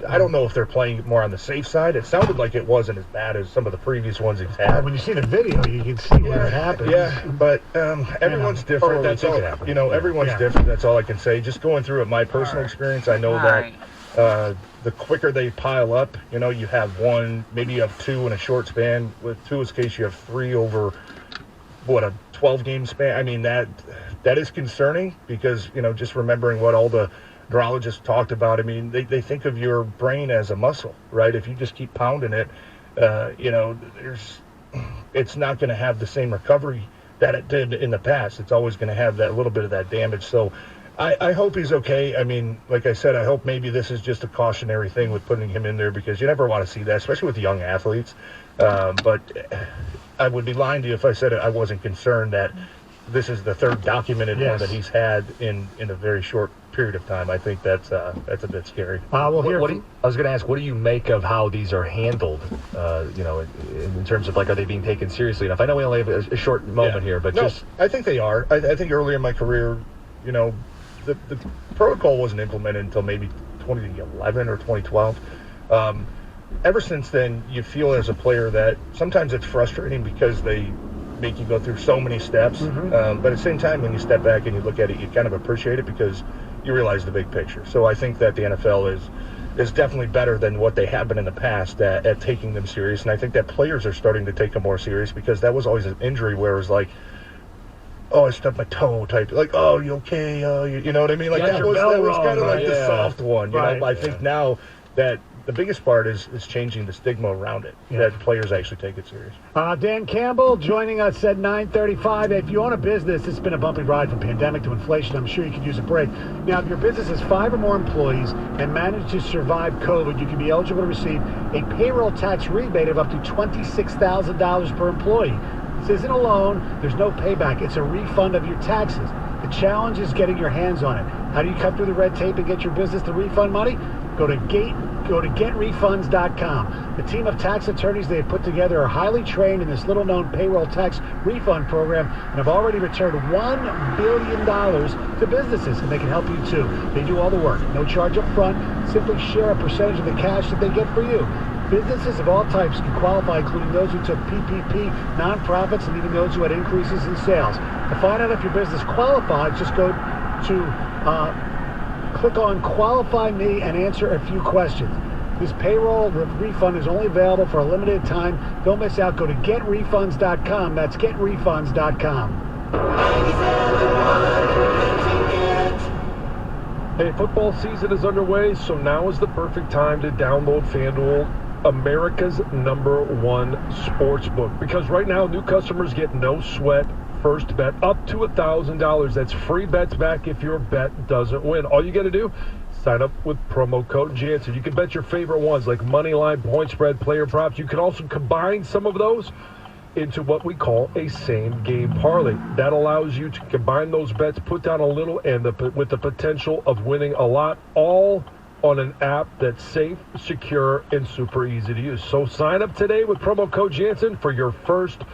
I don't know if they're playing more on the safe side. It sounded like it wasn't as bad as some of the previous ones he's had. When you see the video, you can see where it happens. Yeah, but everyone's different. That's all. Everyone's different. That's all I can say. Just going through it, my personal experience, I know that the quicker they pile up, you have one, maybe you have two in a short span. With Tua's case, you have three over, a 12-game span. I mean, that is concerning because, just remembering what all the neurologists talked about. I mean, they think of your brain as a muscle, right? If you just keep pounding it, it's not going to have the same recovery that it did in the past. It's always going to have that little bit of that damage. So I hope he's okay. I mean, like I said, I hope maybe this is just a cautionary thing with putting him in there because you never want to see that, especially with young athletes. But I would be lying to you if I said I wasn't concerned that this is the third documented one that he's had in a very short period of time. I think that's a bit scary. I was going to ask, what do you make of how these are handled? In terms of are they being taken seriously enough? I know we only have a short moment here, but I think they are. I think earlier in my career, the protocol wasn't implemented until maybe 2011 or 2012. Ever since then, you feel as a player that sometimes it's frustrating because they make you go through so many steps. But at the same time, when you step back and you look at it, you kind of appreciate it because you realize the big picture. So I think that the NFL is definitely better than what they have been in the past at taking them serious. And I think that players are starting to take them more serious because that was always an injury where it was like, oh, I stubbed my toe type. Oh, you okay? You know what I mean? That was kind of the soft one. I think now that the biggest part is changing the stigma around it, that players actually take it serious. Dan Campbell joining us at 9:35. If you own a business, it's been a bumpy ride from pandemic to inflation. I'm sure you could use a break. Now, if your business has 5 or more employees and managed to survive COVID, you can be eligible to receive a payroll tax rebate of up to $26,000 per employee. This isn't a loan. There's no payback. It's a refund of your taxes. The challenge is getting your hands on it. How do you cut through the red tape and get your business to refund money? Go to getrefunds.com. The team of tax attorneys they have put together are highly trained in this little-known payroll tax refund program and have already returned $1 billion to businesses, and they can help you too. They do all the work. No charge up front. Simply share a percentage of the cash that they get for you. Businesses of all types can qualify, including those who took PPP, nonprofits, and even those who had increases in sales. To find out if your business qualifies, just go to click on Qualify Me and answer a few questions. This payroll refund is only available for a limited time. Don't miss out. Go to getrefunds.com. That's getrefunds.com. Hey, football season is underway, so now is the perfect time to download FanDuel, America's #1 sports book. Because right now, new customers get no sweat first bet up to $1,000. That's free bets back if your bet doesn't win. All you got to do, sign up with promo code Jansen. You can bet your favorite ones like money line, point spread, player props. You can also combine some of those into what we call a same-game parlay. That allows you to combine those bets, put down a little, and with the potential of winning a lot, all on an app that's safe, secure, and super easy to use. So sign up today with promo code Jansen for your first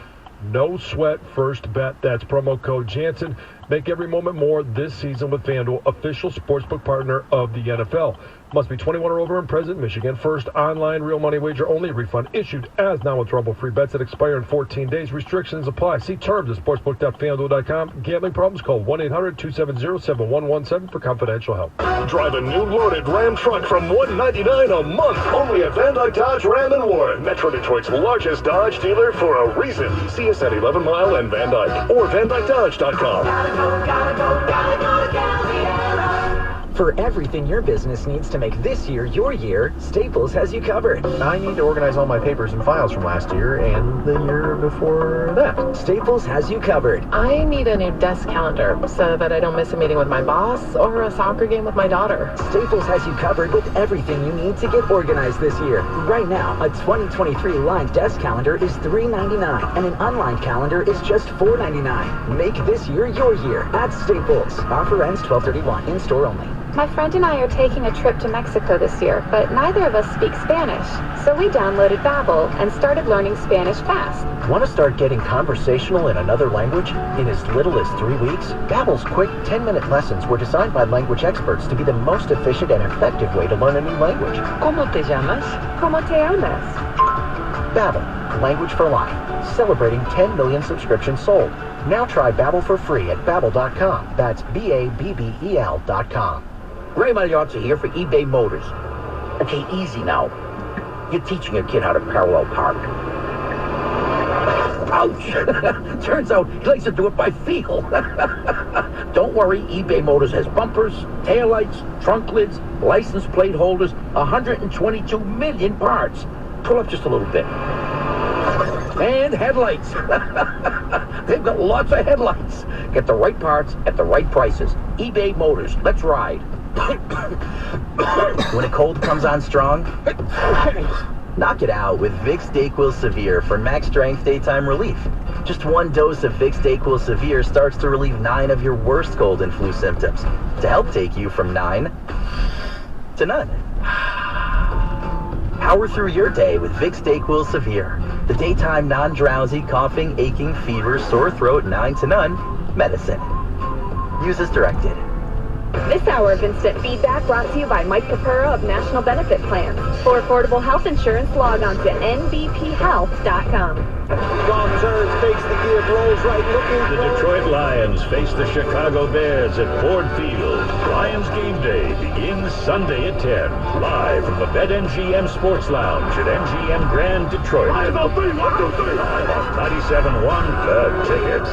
no-sweat first bet. That's promo code Jansen. Make every moment more this season with FanDuel, official sportsbook partner of the NFL. Must be 21 or over and present in Michigan. First online real money wager only. Refund issued as non-withdrawable free bets that expire in 14 days. Restrictions apply. See terms at sportsbook.fanduel.com. Gambling problems? Call 1-800-270-7117 for confidential help. Drive a new loaded Ram truck from $199 a month. Only at Van Dyke Dodge Ram in Warren, Metro Detroit's largest Dodge dealer for a reason. See us at 11 Mile and Van Dyke or VanDykeDodge.com. For everything your business needs to make this year your year, Staples has you covered. I need to organize all my papers and files from last year and the year before that. Staples has you covered. I need a new desk calendar so that I don't miss a meeting with my boss or a soccer game with my daughter. Staples has you covered with everything you need to get organized this year. Right now, a 2023 lined desk calendar is $3.99 and an unlined calendar is just $4.99. Make this year your year at Staples. Offer ends 12/31. In-store only. My friend and I are taking a trip to Mexico this year, but neither of us speak Spanish. So we downloaded Babbel and started learning Spanish fast. Want to start getting conversational in another language in as little as 3 weeks? Babbel's quick 10-minute lessons were designed by language experts to be the most efficient and effective way to learn a new language. ¿Cómo te llamas? ¿Cómo te llamas? Babbel, language for life. Celebrating 10 million subscriptions sold. Now try Babbel for free at Babbel.com. That's Babbel.com. Ray Magliozzi here for eBay Motors. Okay, easy now. You're teaching a kid how to parallel park. Ouch! Turns out he likes to do it by feel. Don't worry, eBay Motors has bumpers, taillights, trunk lids, license plate holders, 122 million parts. Pull up just a little bit. And headlights. They've got lots of headlights. Get the right parts at the right prices. eBay Motors. Let's ride. When a cold comes on strong, knock it out with Vicks DayQuil Severe for max strength daytime relief. Just one dose of Vicks DayQuil Severe starts to relieve 9 of your worst cold and flu symptoms to help take you from 9 to none. Power through your day with Vicks DayQuil Severe, the daytime non-drowsy, coughing, aching, fever, sore throat, 9 to none medicine. Use as directed. This hour of instant feedback brought to you by Mike Capura of National Benefit Plans. For affordable health insurance, log on to nbphealth.com. Long turns, fakes the gear, blows right, looking. The Detroit Lions face the Chicago Bears at Ford Field. Lions game day begins Sunday at 10. Live from the BetMGM Sports Lounge at MGM Grand Detroit. Live on 97.1 The Tickets.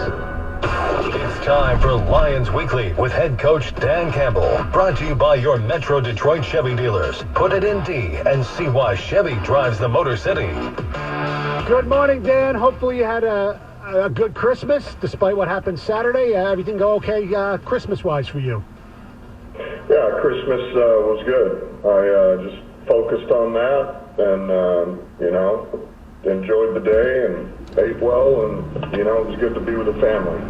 It's time for Lions Weekly with head coach Dan Campbell. Brought to you by your Metro Detroit Chevy dealers. Put it in D and see why Chevy drives the Motor City. Good morning, Dan. Hopefully you had a good Christmas, despite what happened Saturday. Everything go okay Christmas-wise for you? Yeah, Christmas was good. I just focused on that and, enjoyed the day and ate well, and, it was good to be with the family.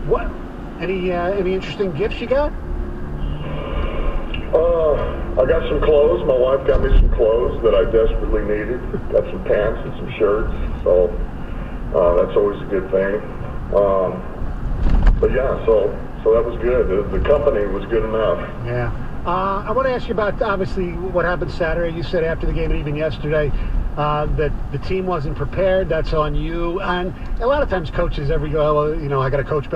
What? Any interesting gifts you got? I got some clothes. My wife got me some clothes that I desperately needed. Got some pants and some shirts, so that's always a good thing. But yeah, so that was good. The company was good enough. Yeah. I want to ask you about, obviously, what happened Saturday. You said after the game and even yesterday that the team wasn't prepared. That's on you. And a lot of times coaches go, well, I got to coach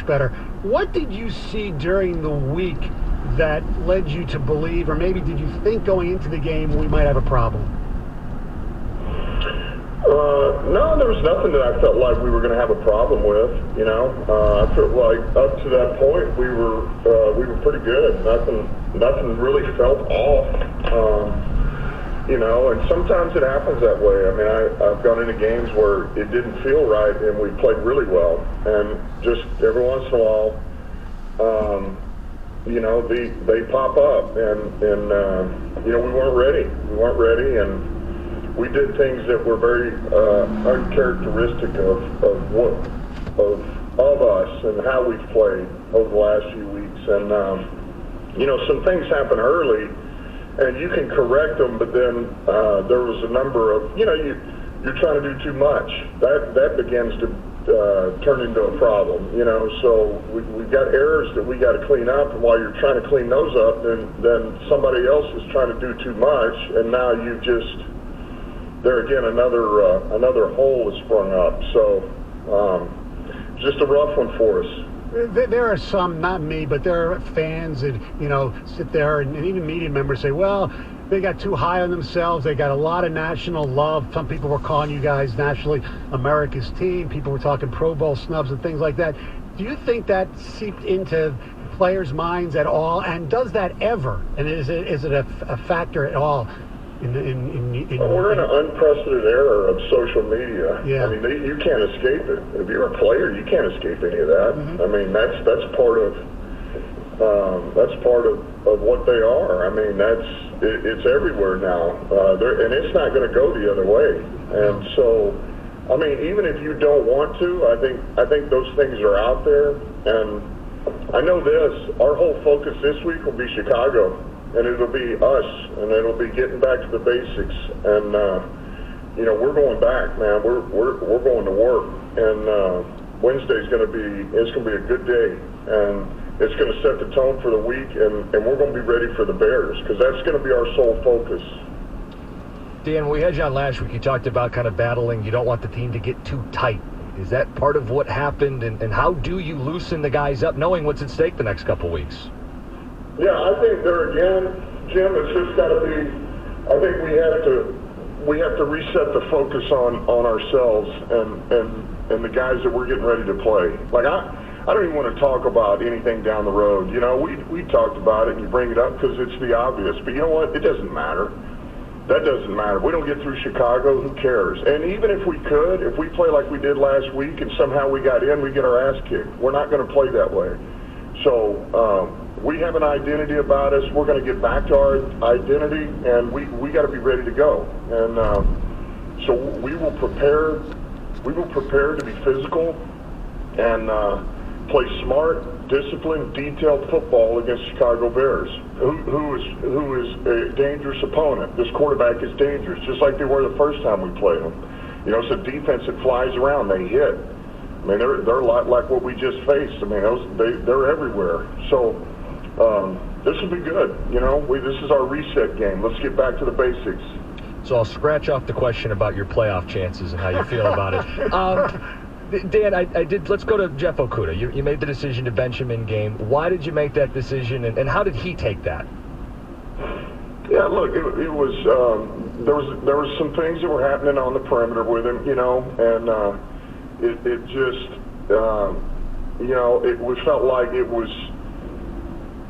better. What did you see during the week that led you to believe, or maybe did you think going into the game we might have a problem? No, there was nothing that I felt like we were going to have a problem with. I felt like up to that point we were pretty good. Nothing really felt off. And sometimes it happens that way. I mean, I've gone into games where it didn't feel right, and we played really well. And just every once in a while, they pop up, and we weren't ready. And we did things that were very uncharacteristic of us and how we've played over the last few weeks. And some things happen early, and you can correct them, but then there was a number of you're trying to do too much. That begins to turn into a problem. So we've got errors that we got to clean up, and while you're trying to clean those up, then somebody else is trying to do too much, and now you just. There again, another hole is sprung up. So, just a rough one for us. There are some, not me, but there are fans that sit there and even media members say, well, they got too high on themselves. They got a lot of national love. Some people were calling you guys nationally America's team. People were talking Pro Bowl snubs and things like that. Do you think that seeped into players' minds at all? And does that ever? And is it a factor at all? We're in an unprecedented era of social media. Yeah. I mean, you can't escape it. If you're a player, you can't escape any of that. Mm-hmm. I mean, that's part of what they are. I mean, it's everywhere now, and it's not going to go the other way. And so, I mean, even if you don't want to, I think those things are out there, and I know this. Our whole focus this week will be Chicago, and it'll be us, and it'll be getting back to the basics. And we're going back, man. We're going to work, and Wednesday's going to be a good day, and it's going to set the tone for the week, and we're going to be ready for the Bears because that's going to be our sole focus. Dan, when we had you on last week, you talked about kind of battling. You don't want the team to get too tight. Is that part of what happened, and how do you loosen the guys up knowing what's at stake the next couple weeks? Yeah, I think there again, Jim, it's just got to be, I think we have to reset the focus on ourselves and the guys that we're getting ready to play. Like, I don't even want to talk about anything down the road. We talked about it, and you bring it up because it's the obvious. But you know what? It doesn't matter. That doesn't matter. If we don't get through Chicago, who cares? And even if we could, if we play like we did last week and somehow we got in, we get our ass kicked. We're not going to play that way. So we have an identity about us. We're going to get back to our identity, and we got to be ready to go. And so we will prepare. We will prepare to be physical and play smart, disciplined, detailed football against Chicago Bears, who is a dangerous opponent. This quarterback is dangerous, just like they were the first time we played them. It's a defense that flies around. They hit. I mean, they're a lot like what we just faced. I mean, they're everywhere. So this will be good. This is our reset game. Let's get back to the basics. So I'll scratch off the question about your playoff chances and how you feel about it. Dan, let's go to Jeff Okudah. You made the decision to bench him in game. Why did you make that decision, and how did he take that? Yeah, look, it was there was some things that were happening on the perimeter with him, and it just we felt like it was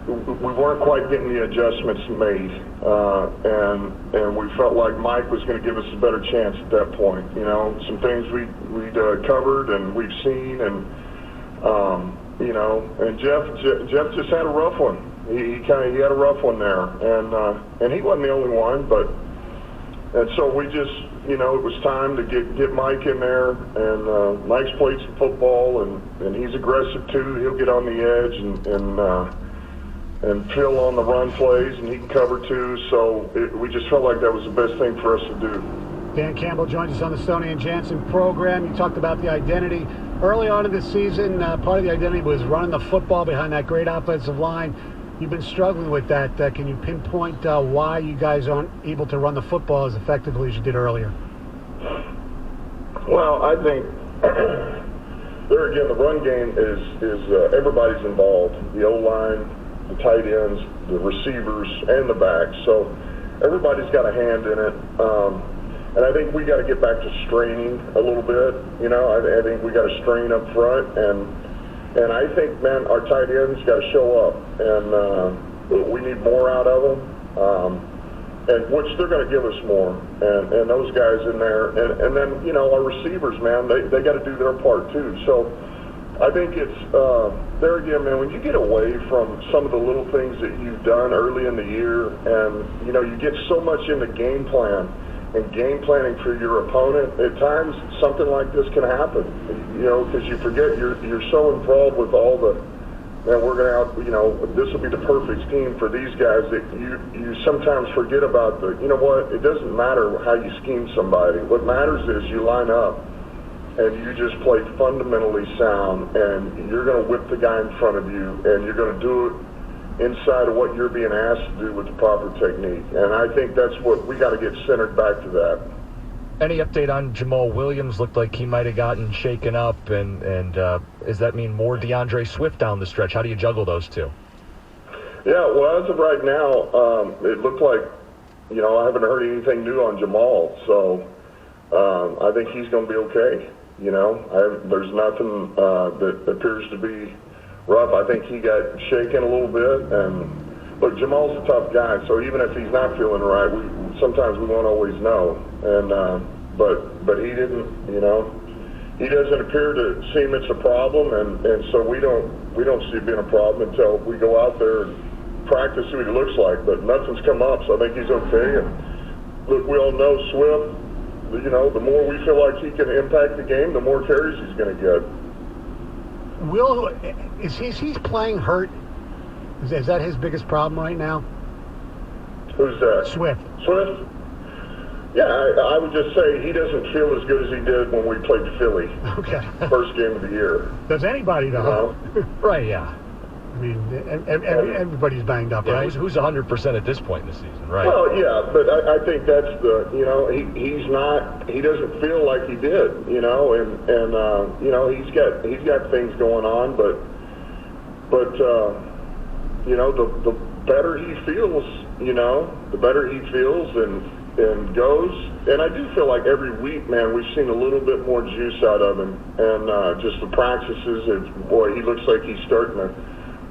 we weren't quite getting the adjustments made, and we felt like Mike was going to give us a better chance at that point. Some things we'd covered and we've seen, and and Jeff just had a rough one. He had a rough one there, and he wasn't the only one, and so we just it was time to get Mike in there, and Mike's played some football, and he's aggressive too. He'll get on the edge and Phil on the run plays, and he can cover too. So we just felt like that was the best thing for us to do. Dan Campbell joins us on the Stoney and Jansen program. You talked about the identity. Early on in the season, part of the identity was running the football behind that great offensive line. You've been struggling with that. Can you pinpoint why you guys aren't able to run the football as effectively as you did earlier? Well, I think there again, the run game is everybody's involved. The O-line, the tight ends, the receivers, and the backs. So everybody's got a hand in it. And I think we got to get back to straining a little bit. I think we got to strain up front, and I think, man, our tight ends got to show up, and we need more out of them. And which they're going to give us more, and those guys in there, and then our receivers, man, they got to do their part too. So I think it's there again, man. When you get away from some of the little things that you've done early in the year, and you get so much into game plan and game planning for your opponent, at times something like this can happen. Because you forget you're so enthralled with all the. Man, we're going to this will be the perfect scheme for these guys that you sometimes forget about the. You know what? It doesn't matter how you scheme somebody. What matters is you line up and you just play fundamentally sound, and you're going to whip the guy in front of you, and you're going to do it inside of what you're being asked to do with the proper technique. And I think that's what we got to get centered back to that. Any update on Jamal Williams? Looked like he might have gotten shaken up, and does that mean more DeAndre Swift down the stretch? How do you juggle those two? Yeah, well, as of right now, it looked like, I haven't heard anything new on Jamal, so I think he's going to be okay. There's nothing that appears to be rough. I think he got shaken a little bit, and look, Jamal's a tough guy, so even if he's not feeling right, sometimes we won't always know. And but he didn't, he doesn't appear to seem it's a problem, and so we don't see it being a problem until we go out there and practice see what he looks like. But nothing's come up, so I think he's okay. And look, we all know Swift. The more we feel like he can impact the game, the more carries he's going to get. He's playing hurt? Is that his biggest problem right now? Who's that? Swift. Swift? Yeah, I would just say he doesn't feel as good as he did when we played Philly. Okay. First game of the year. Does anybody, though? Right, yeah. I mean, everybody's banged up, yeah, right? Who's 100% at this point in the season, right? Well, yeah, but I think that's he doesn't feel like he did, and he's got things going on, but the better he feels, the better he feels and goes. And I do feel like every week, man, we've seen a little bit more juice out of him. And just the practices, he looks like he's starting to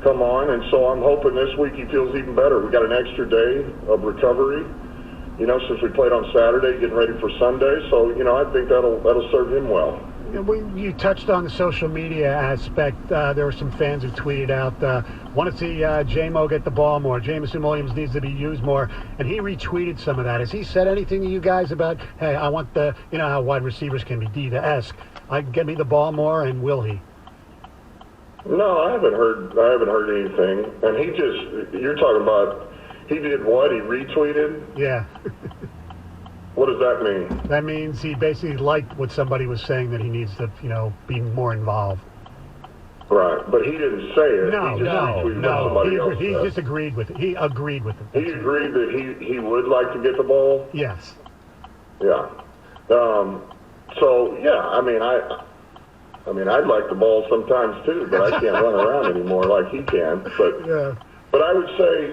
come on. And so I'm hoping this week he feels even better. We got an extra day of recovery, since we played on Saturday, getting ready for Sunday. So, I think that'll serve him well. You touched on the social media aspect. There were some fans who tweeted out, want to see J-Mo get the ball more. Jamison Williams needs to be used more. And he retweeted some of that. Has he said anything to you guys about, hey, I want how wide receivers can be D-esque. Get me the ball more, and will he? No, I haven't heard anything. And you're talking about, he did what? He retweeted? Yeah. What does that mean? That means he basically liked what somebody was saying, that he needs to, be more involved. Right, but he didn't say it. No. He just agreed with it. He agreed with it. He agreed that he would like to get the ball? Yes. Yeah. So, yeah, I mean, I'd like the ball sometimes too, but I can't run around anymore like he can. But I would say,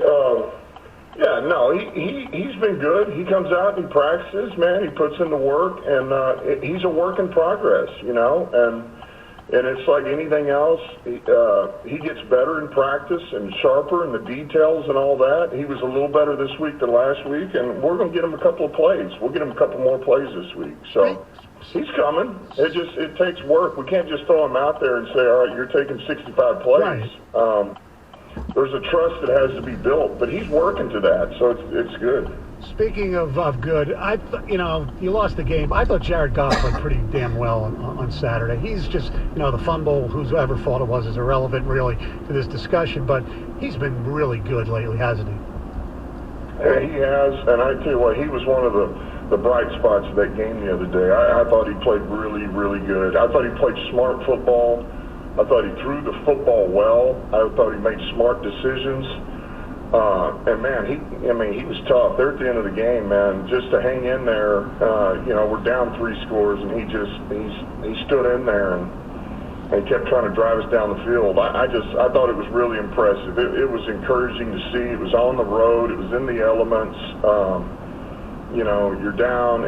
he's been good. He comes out and he practices, man. He puts in the work, and he's a work in progress, and it's like anything else. He gets better in practice and sharper in the details and all that. He was a little better this week than last week, and we're going to get him a couple of plays. We'll get him a couple more plays this week. So he's coming. It takes work. We can't just throw him out there and say, all right, you're taking 65 plays. Right. There's a trust that has to be built, but he's working to that, so it's good. Speaking of good, you lost the game. I thought Jared Goff played pretty damn well on Saturday. He's just, the fumble, whoever fault it was, is irrelevant really to this discussion, but he's been really good lately, hasn't he? Yeah, he has, and I tell you what, he was one of the bright spots of that game the other day. I thought he played really, really good. I thought he played smart football. I thought he threw the football well. I thought he made smart decisions. And man, he was tough. They're at the end of the game, man. Just to hang in there, we're down 3 scores, and he stood in there and kept trying to drive us down the field. I thought it was really impressive. It was encouraging to see. It was on the road. It was in the elements. You're down.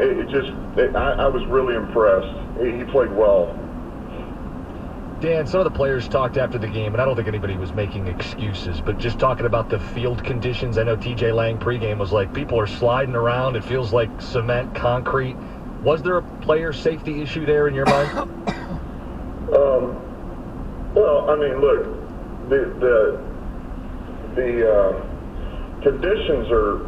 I was really impressed. He played well. Dan, some of the players talked after the game, and I don't think anybody was making excuses, but just talking about the field conditions. I know TJ Lang pregame was like, people are sliding around. It feels like cement, concrete. Was there a player safety issue there in your mind? Well, I mean, look, the conditions are,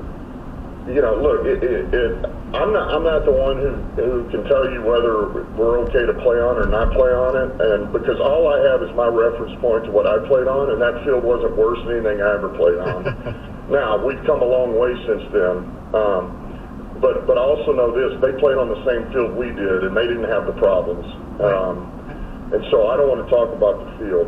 I'm not the one who can tell you whether we're okay to play on or not play on it, and because all I have is my reference point to what I played on, and that field wasn't worse than anything I ever played on. Now, we've come a long way since then, but I also know this, they played on the same field we did, and they didn't have the problems. And so I don't want to talk about the field.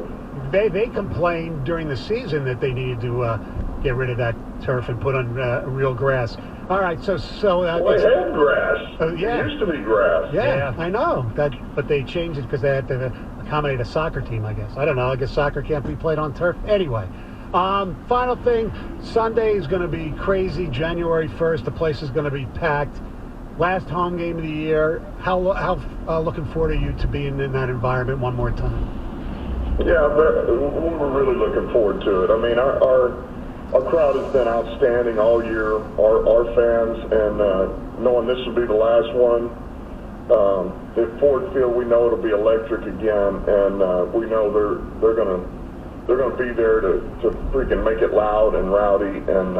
They complained during the season that they needed to get rid of that turf and put on real grass. All right, so well, they had grass. Yeah. It used to be grass. Yeah, I know that, but they changed it because they had to accommodate a soccer team, I guess. I don't know. I guess soccer can't be played on turf. Anyway, final thing, Sunday is going to be crazy. January 1st, the place is going to be packed. Last home game of the year. How looking forward are you to being in that environment one more time? Yeah, we're really looking forward to it. I mean, our crowd has been outstanding all year. Our fans, and knowing this will be the last one, at Ford Field, we know it'll be electric again, and we know they're gonna be there to freaking make it loud and rowdy, and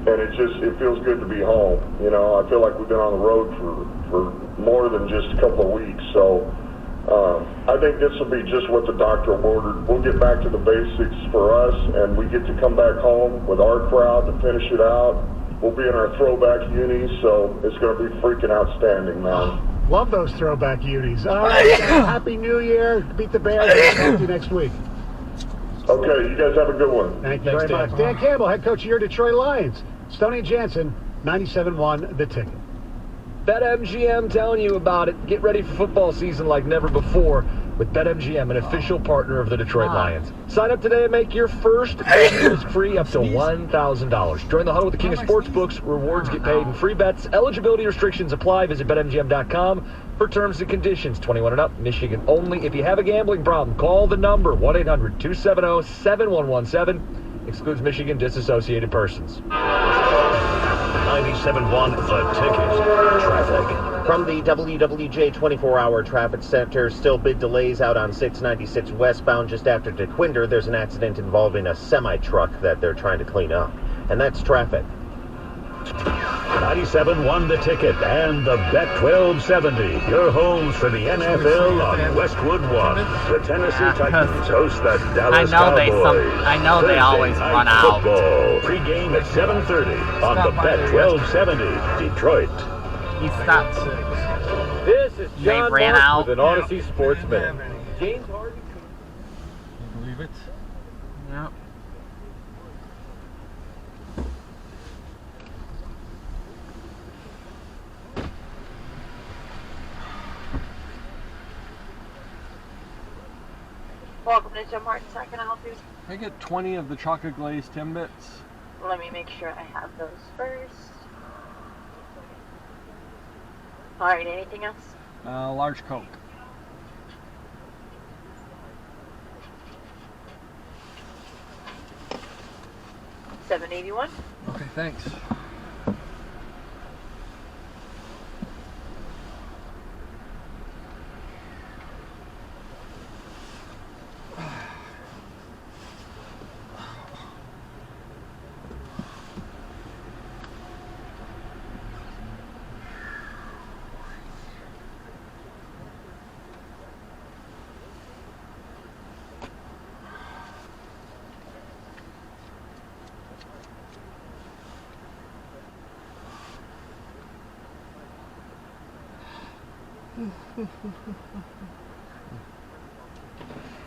it feels good to be home. I feel like we've been on the road for more than just a couple of weeks, so I think this will be just what the doctor ordered. We'll get back to the basics for us, and we get to come back home with our crowd to finish it out. We'll be in our throwback unis, so it's going to be freaking outstanding, man. Love those throwback unis. All right, Happy New Year. Beat the Bears. I'll talk to you next week. Okay, you guys have a good one. Thank you very much. Dan Campbell, head coach of your Detroit Lions. Stoney and Jansen, 97.1 The Ticket. BetMGM telling you about it. Get ready for football season like never before with BetMGM, an official partner of the Detroit Lions. Sign up today and make your first deals free up to $1,000. Join the huddle with the King of Sportsbooks. Rewards get paid in free bets. Eligibility restrictions apply. Visit BetMGM.com for terms and conditions. 21 and up, Michigan only. If you have a gambling problem, call the number 1-800-270-7117. Excludes Michigan disassociated persons. 97.1 The Ticket. Traffic. From the WWJ 24-hour traffic center, still big delays out on 696 westbound just after DeQuinder. There's an accident involving a semi-truck that they're trying to clean up. And that's traffic. 97.1 The Ticket and the Bet 1270. Your homes for the NFL on Westwood One. The Tennessee Titans host the Dallas Cowboys. I know they always run out. Football. Pre-game at 7:30 on the Bet 1270. Detroit. He stopped. This is John They ran Marks out. with an Odyssey Sports Minute. James Harden. Can you believe it? Yeah. Welcome to Jim Martin's. How can I help you? Can I get 20 of the chocolate glazed Timbits? Let me make sure I have those first. Alright, anything else? Large Coke. $7.81. Okay, thanks.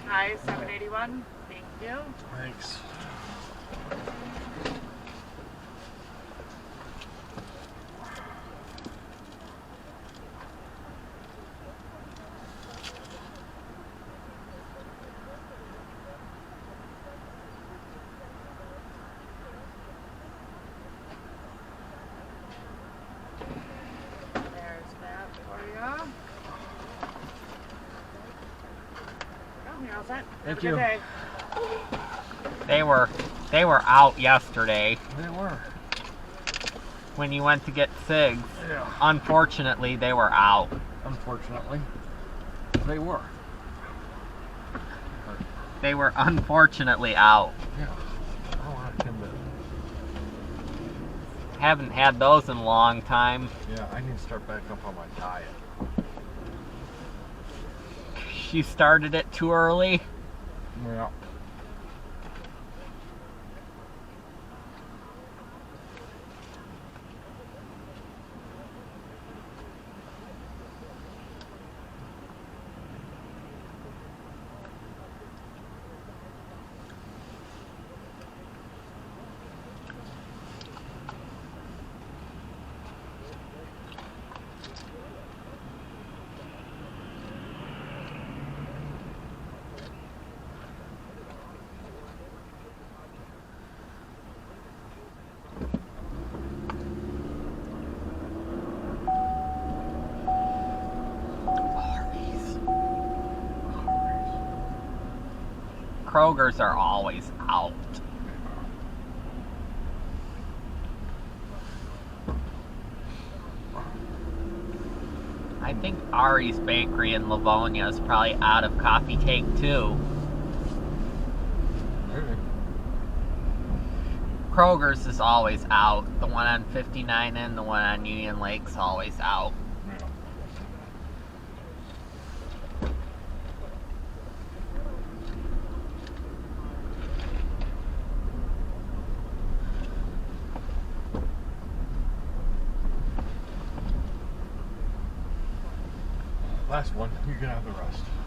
Hi, $7.81. Thank you. Thanks. There's that for you. You're all set. Thank Have a you. good day. They were out yesterday They were. when you went to get cigs. Yeah. Unfortunately, they were out. Unfortunately, they were. They were unfortunately out. Yeah. I want a Timbit. Haven't had those in a long time. Yeah, I need to start back up on my diet. You started it too early. Yeah. Kroger's are always out. I think Ari's Bakery in Livonia is probably out of coffee cake too. Kroger's is always out. The one on 59 and the one on Union Lake's always out. Last one. You can have the rest.